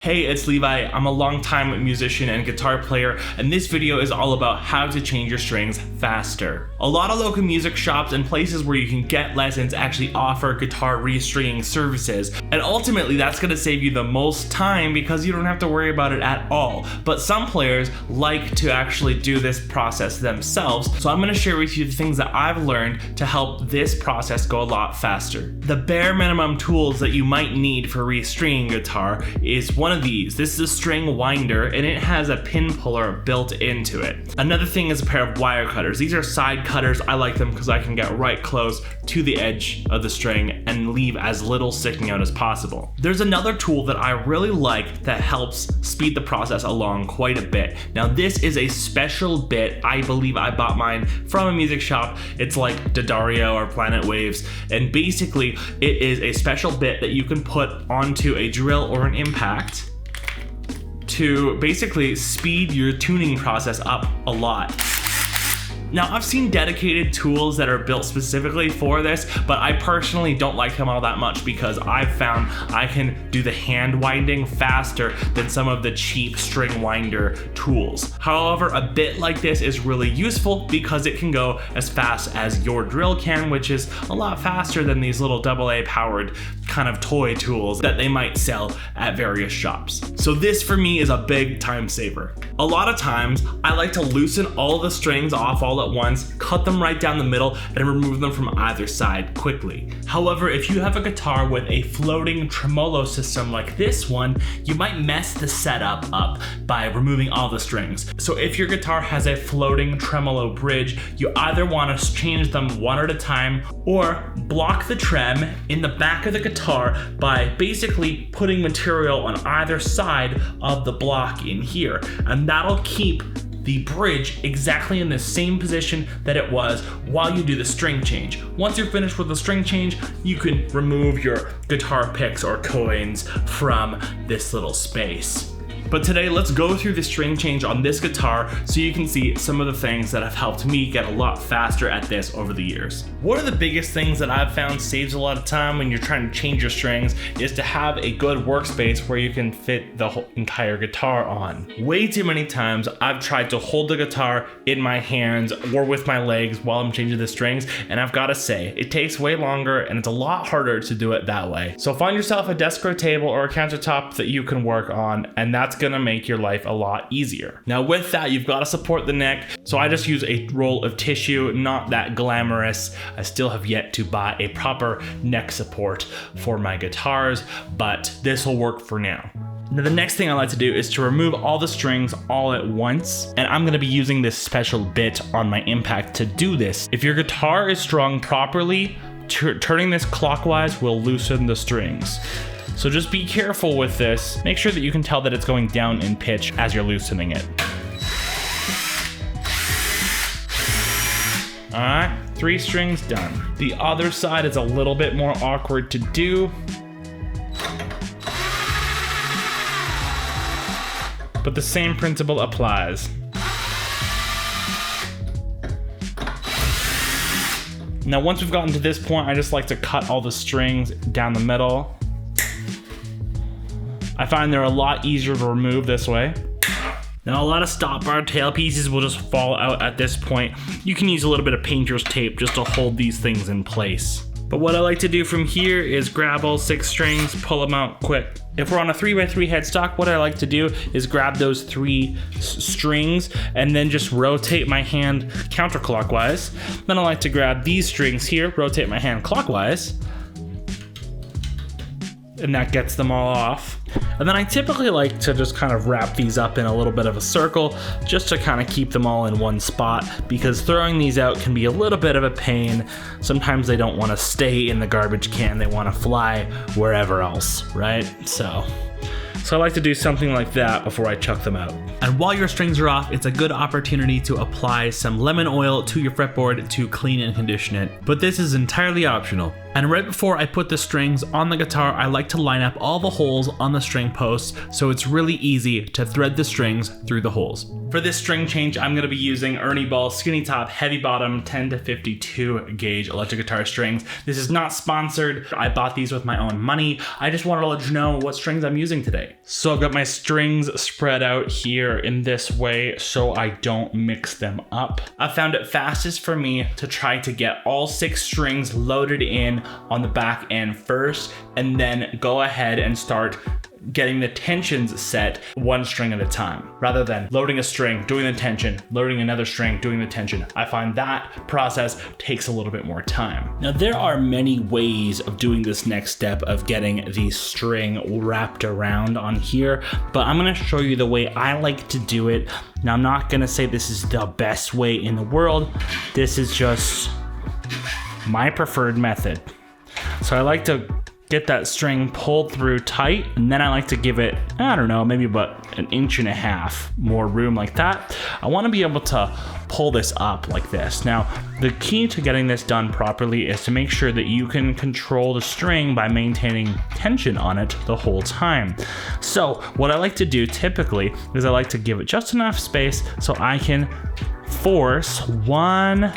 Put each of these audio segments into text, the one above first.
Hey, it's Levi. I'm a longtime musician and guitar player, and this video is all about how to change your strings faster. A lot of local music shops and places where you can get lessons actually offer guitar restringing services, and ultimately that's going to save you the most time because you don't have to worry about it at all. But some players like to actually do this process themselves, so I'm going to share with you the things that I've learned to help this process go a lot faster. The bare minimum tools that you might need for restringing guitar is one of these. This is a string winder and it has a pin puller built into it. Another thing is a pair of wire cutters. These are side cutters. I like them because I can get right close to the edge of the string and leave as little sticking out as possible. There's another tool that I really like that helps speed the process along quite a bit. Now this is a special bit. I believe I bought mine from a music shop. It's like D'Addario or Planet Waves, and basically it is a special bit that you can put onto a drill or an impact to basically speed your tuning process up a lot. Now I've seen dedicated tools that are built specifically for this, but I personally don't like them all that much because I've found I can do the hand winding faster than some of the cheap string winder tools. However, a bit like this is really useful because it can go as fast as your drill can, which is a lot faster than these little AA powered kind of toy tools that they might sell at various shops. So this for me is a big time saver. A lot of times I like to loosen all the strings off all at once, cut them right down the middle, and remove them from either side quickly. However, if you have a guitar with a floating tremolo system like this one, you might mess the setup up by removing all the strings. So if your guitar has a floating tremolo bridge, you either want to change them one at a time or block the trem in the back of the guitar by basically putting material on either side of the block in here, and that'll keep the bridge exactly in the same position that it was while you do the string change. Once you're finished with the string change, you can remove your guitar picks or coins from this little space. But today, let's go through the string change on this guitar so you can see some of the things that have helped me get a lot faster at this over the years. One of the biggest things that I've found saves a lot of time when you're trying to change your strings is to have a good workspace where you can fit the whole entire guitar on. Way too many times I've tried to hold the guitar in my hands or with my legs while I'm changing the strings, and I've got to say, it takes way longer and it's a lot harder to do it that way. So find yourself a desk or a table or a countertop that you can work on, and that's gonna make your life a lot easier. Now with that, you've got to support the neck, so I just use a roll of tissue, not that glamorous. I still have yet to buy a proper neck support for my guitars, but this will work for now. Now the next thing I like to do is to remove all the strings all at once, and I'm going to be using this special bit on my impact to do this. If your guitar is strung properly, turning this clockwise will loosen the strings. So just be careful with this. Make sure that you can tell that it's going down in pitch as you're loosening it. All right, 3 strings done. The other side is a little bit more awkward to do, but the same principle applies. Now, once we've gotten to this point, I just like to cut all the strings down the middle. I find they're a lot easier to remove this way. Now a lot of stop bar tail pieces will just fall out at this point. You can use a little bit of painter's tape just to hold these things in place. But what I like to do from here is grab all 6 strings, pull them out quick. If we're on a 3x3 headstock, what I like to do is grab those 3 strings and then just rotate my hand counterclockwise. Then I like to grab these strings here, rotate my hand clockwise, and that gets them all off. And then I typically like to just kind of wrap these up in a little bit of a circle just to kind of keep them all in one spot, because throwing these out can be a little bit of a pain. Sometimes they don't want to stay in the garbage can, they want to fly wherever else, right? So I like to do something like that before I chuck them out. And while your strings are off, it's a good opportunity to apply some lemon oil to your fretboard to clean and condition it, but this is entirely optional. And right before I put the strings on the guitar, I like to line up all the holes on the string posts so it's really easy to thread the strings through the holes. For this string change, I'm going to be using Ernie Ball Skinny Top Heavy Bottom 10 to 52 gauge electric guitar strings. This is not sponsored. I bought these with my own money. I just wanted to let you know what strings I'm using today. So I've got my strings spread out here in this way so I don't mix them up. I found it fastest for me to try to get all 6 strings loaded in on the back end first, and then go ahead and start getting the tensions set one string at a time, rather than loading a string, doing the tension, loading another string, doing the tension. I find that process takes a little bit more time. Now there are many ways of doing this next step of getting the string wrapped around on here, but I'm gonna show you the way I like to do it. Now I'm not gonna say this is the best way in the world. This is just my preferred method. So I like to get that string pulled through tight, and then I like to give it, I don't know, maybe about 1.5 inches more room like that. I want to be able to pull this up like this. Now, the key to getting this done properly is to make sure that you can control the string by maintaining tension on it the whole time. So what I like to do typically is I like to give it just enough space so I can force one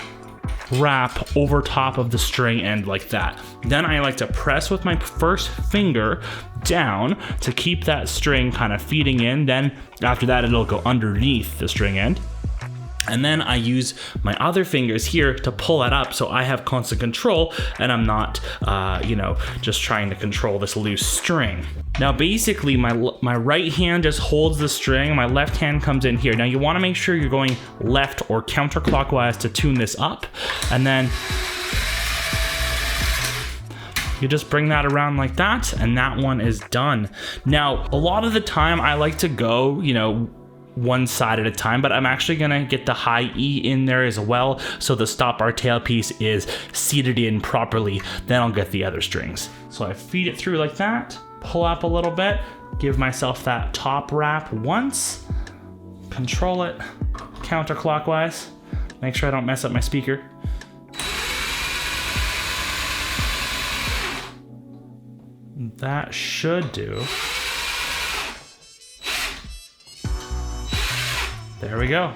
wrap over top of the string end like that. Then I like to press with my first finger down to keep that string kind of feeding in. Then after that, it'll go underneath the string end. And then I use my other fingers here to pull that up so I have constant control and I'm not, just trying to control this loose string. Now basically my right hand just holds the string, my left hand comes in here. Now you want to make sure you're going left or counterclockwise to tune this up, and then you just bring that around like that, and that one is done. Now a lot of the time I like to go, one side at a time, but I'm actually gonna get the high E in there as well, so the stop bar tailpiece is seated in properly. Then I'll get the other strings. So I feed it through like that, pull up a little bit, give myself that top wrap once, control it counterclockwise, make sure I don't mess up my speaker. That should do. There we go.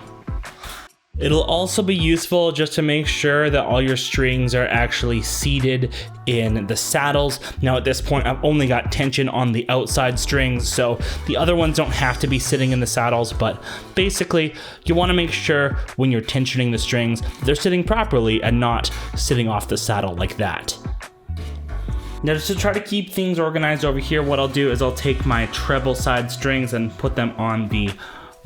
It'll also be useful just to make sure that all your strings are actually seated in the saddles. Now at this point, I've only got tension on the outside strings, so the other ones don't have to be sitting in the saddles, but basically you want to make sure when you're tensioning the strings, they're sitting properly and not sitting off the saddle like that. Now just to try to keep things organized over here, what I'll do is I'll take my treble side strings and put them on the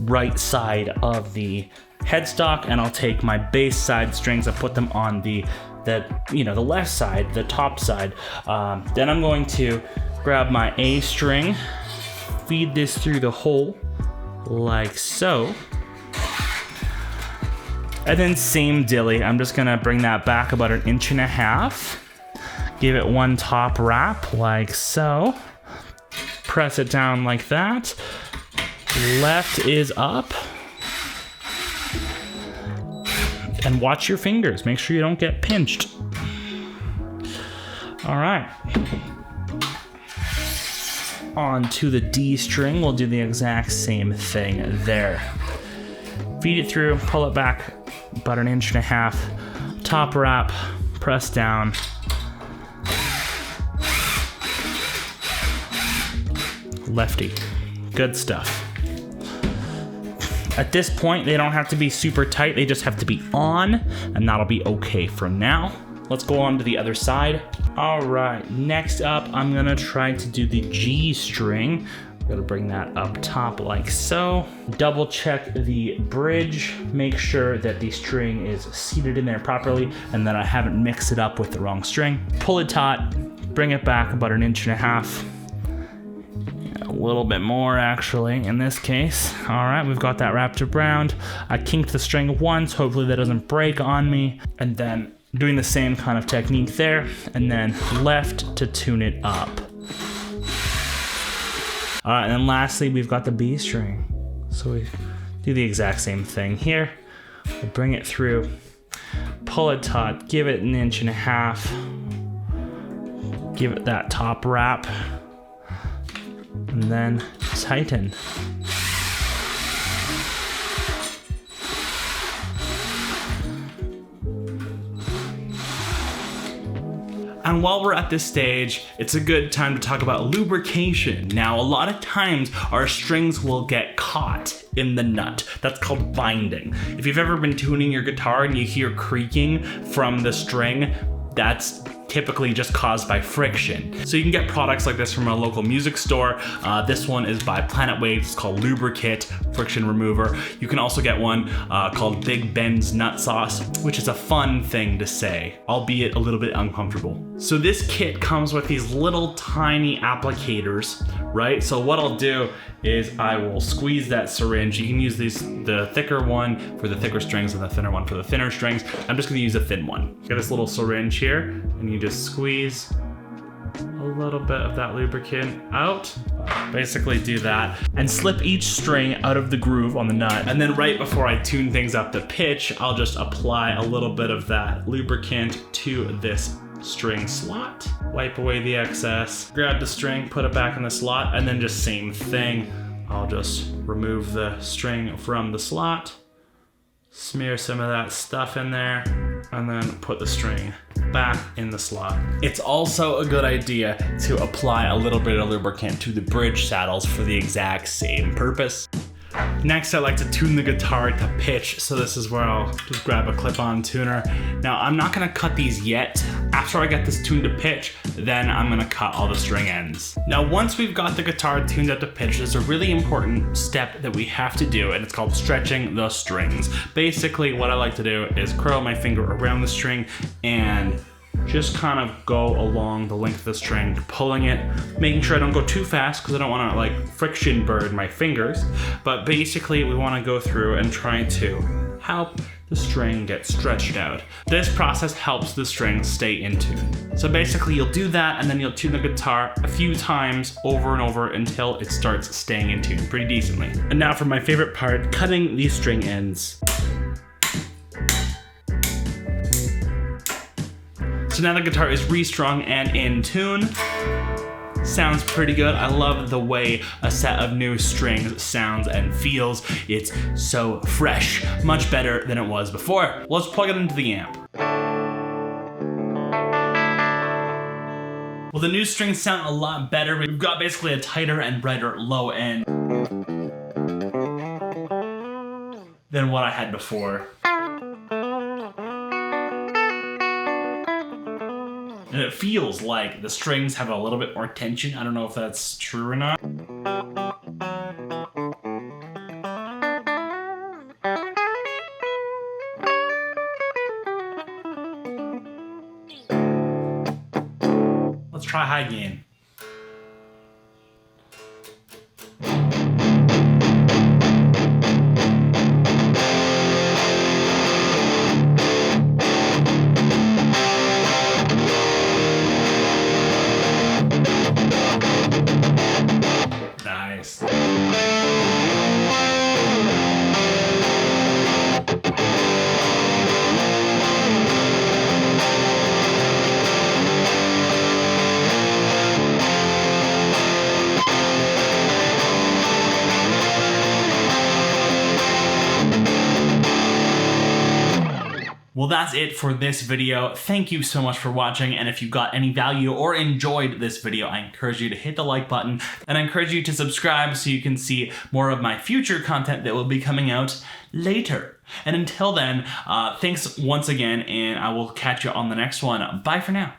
right side of the headstock, and I'll take my bass side strings and put them on the left side, the top side. Then I'm going to grab my A string, feed this through the hole like so, and then same dilly, I'm just gonna bring that back about 1.5 inches, give it one top wrap like so, press it down like that. Left is up, and watch your fingers, make sure you don't get pinched. All right, on to the D string, we'll do the exact same thing there. Feed it through, pull it back about 1.5 inches, top wrap, press down, lefty, good stuff. At this point, they don't have to be super tight, they just have to be on, and that'll be okay for now. Let's go on to the other side. All right, next up, I'm gonna try to do the G string. I'm gonna bring that up top like so. Double check the bridge, make sure that the string is seated in there properly and that I haven't mixed it up with the wrong string. Pull it taut, bring it back about 1.5 inches. A little bit more actually in this case. All right, we've got that wrapped around. I kinked the string once, hopefully that doesn't break on me. And then doing the same kind of technique there, and then left to tune it up. All right, and then lastly, we've got the B string. So we do the exact same thing here. We bring it through, pull it taut, give it 1.5 inches, Give it that top wrap and then tighten. And while we're at this stage, it's a good time to talk about lubrication. Now, a lot of times our strings will get caught in the nut. That's called binding. If you've ever been tuning your guitar and you hear creaking from the string, that's typically just caused by friction. So you can get products like this from a local music store. This one is by Planet Waves. It's called Lubricate Friction Remover. You can also get one called Big Ben's Nut Sauce, which is a fun thing to say, albeit a little bit uncomfortable. So this kit comes with these little tiny applicators, right? So what I'll do is I will squeeze that syringe. You can use the thicker one for the thicker strings and the thinner one for the thinner strings. I'm just gonna use a thin one. Get this little syringe here, and you just squeeze a little bit of that lubricant out. Basically do that and slip each string out of the groove on the nut. And then right before I tune things up to pitch, I'll just apply a little bit of that lubricant to this string slot. Wipe away the excess, grab the string, put it back in the slot, and then just same thing. I'll just remove the string from the slot, smear some of that stuff in there, and then put the string back in the slot. It's also a good idea to apply a little bit of lubricant to the bridge saddles for the exact same purpose. Next, I like to tune the guitar to pitch, so this is where I'll just grab a clip-on tuner. Now, I'm not gonna cut these yet. After I get this tuned to pitch, then I'm gonna cut all the string ends. Now, once we've got the guitar tuned up to pitch, there's a really important step that we have to do, and it's called stretching the strings. Basically, what I like to do is curl my finger around the string and just kind of go along the length of the string, pulling it, making sure I don't go too fast because I don't want to like friction burn my fingers. But basically we want to go through and try to help the string get stretched out. This process helps the string stay in tune. So basically you'll do that and then you'll tune the guitar a few times over and over until it starts staying in tune pretty decently. And now for my favorite part, cutting these string ends. So now the guitar is restrung and in tune. Sounds pretty good. I love the way a set of new strings sounds and feels. It's so fresh, much better than it was before. Let's plug it into the amp. Well, the new strings sound a lot better. We've got basically a tighter and brighter low end than what I had before. And it feels like the strings have a little bit more tension. I don't know if that's true or not. Let's try high gain. Nice. Well, that's it for this video. Thank you so much for watching, and if you got any value or enjoyed this video, I encourage you to hit the like button, and I encourage you to subscribe so you can see more of my future content that will be coming out later. And until then, thanks once again, and I will catch you on the next one. Bye for now.